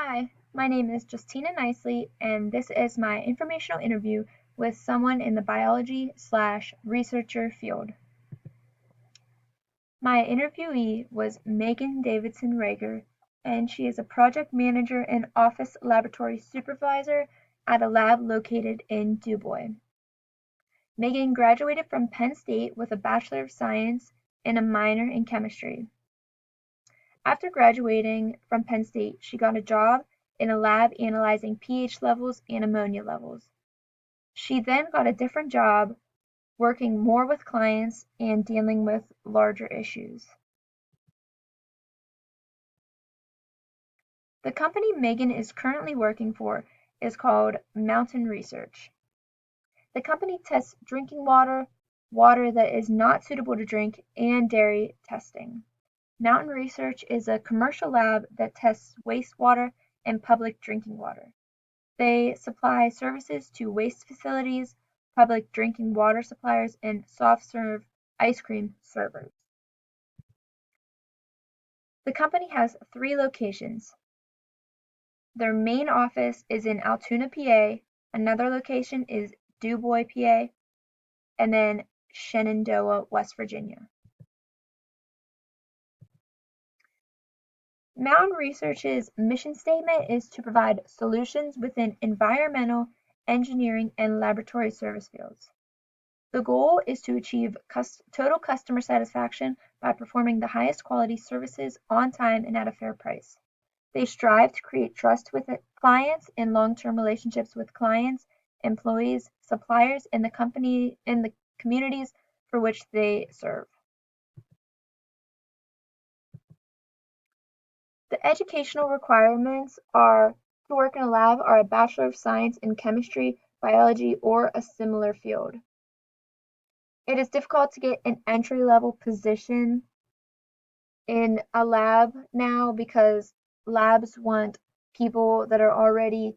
Hi, my name is Justina Nicely, and this is my informational interview with someone in the biology/researcher field. My interviewee was Megan Davidson Rager, and she is a project manager and office laboratory supervisor at a lab located in DuBois. Megan graduated from Penn State with a Bachelor of Science and a minor in chemistry. After graduating from Penn State, she got a job in a lab analyzing pH levels and ammonia levels. She then got a different job working more with clients and dealing with larger issues. The company Megan is currently working for is called Mountain Research. The company tests drinking water, water that is not suitable to drink, and dairy testing. Mountain Research is a commercial lab that tests wastewater and public drinking water. They supply services to waste facilities, public drinking water suppliers, and soft-serve ice cream servers. The company has 3 locations. Their main office is in Altoona, PA, another location is DuBois, PA, and then Shenandoah, West Virginia. Mountain Research's mission statement is to provide solutions within environmental, engineering, and laboratory service fields. The goal is to achieve total customer satisfaction by performing the highest quality services on time and at a fair price. They strive to create trust with clients and long-term relationships with clients, employees, suppliers, and the communities for which they serve. The educational requirements are to work in a lab are a Bachelor of Science in Chemistry, Biology, or a similar field. It is difficult to get an entry-level position in a lab now because labs want people that already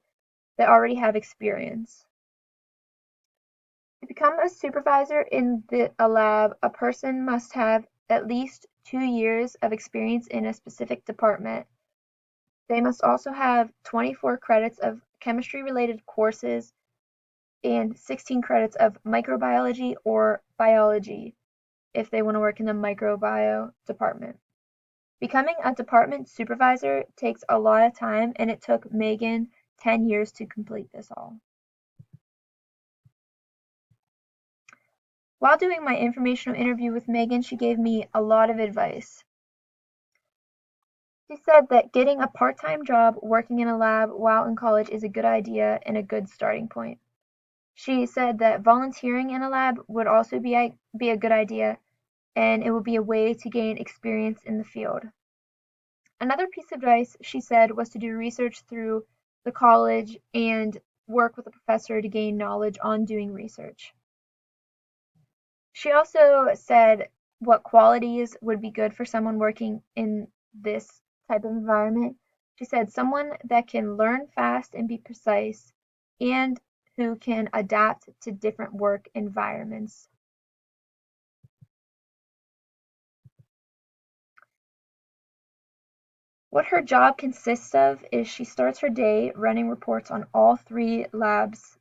have experience. To become a supervisor in a lab, a person must have at least 2 years of experience in a specific department. They must also have 24 credits of chemistry-related courses and 16 credits of microbiology or biology if they want to work in the microbiome department. Becoming a department supervisor takes a lot of time, and it took Megan 10 years to complete this all. While doing my informational interview with Megan, she gave me a lot of advice. She said that getting a part-time job working in a lab while in college is a good idea and a good starting point. She said that volunteering in a lab would also be a good idea, and it would be a way to gain experience in the field. Another piece of advice she said was to do research through the college and work with a professor to gain knowledge on doing research. She also said what qualities would be good for someone working in this type of environment. She said someone that can learn fast and be precise and who can adapt to different work environments. What her job consists of is she starts her day running reports on all 3 labs.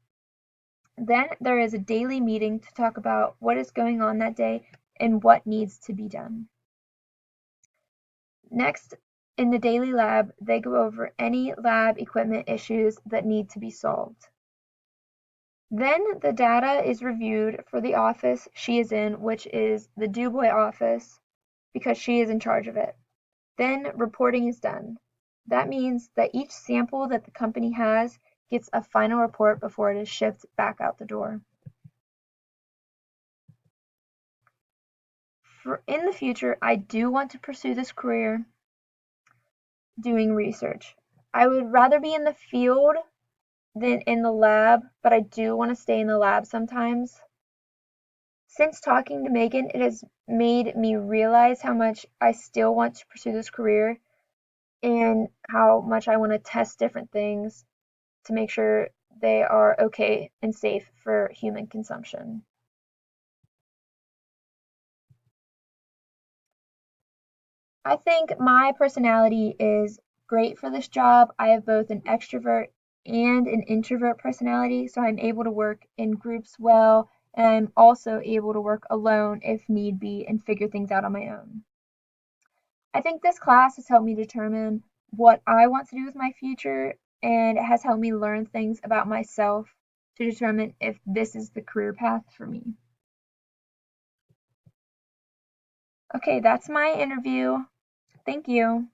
Then there is a daily meeting to talk about what is going on that day and what needs to be done. Next, in the daily lab, they go over any lab equipment issues that need to be solved. Then the data is reviewed for the office she is in, which is the DuBois office, because she is in charge of it. Then reporting is done. That means that each sample that the company has gets a final report before it is shipped back out the door. In the future, I do want to pursue this career doing research. I would rather be in the field than in the lab, but I do want to stay in the lab sometimes. Since talking to Megan, it has made me realize how much I still want to pursue this career and how much I want to test different things to make sure they are okay and safe for human consumption. I think my personality is great for this job. I have both an extrovert and an introvert personality, so I'm able to work in groups well, and I'm also able to work alone if need be and figure things out on my own. I think this class has helped me determine what I want to do with my future, and it has helped me learn things about myself to determine if this is the career path for me. Okay, that's my interview. Thank you.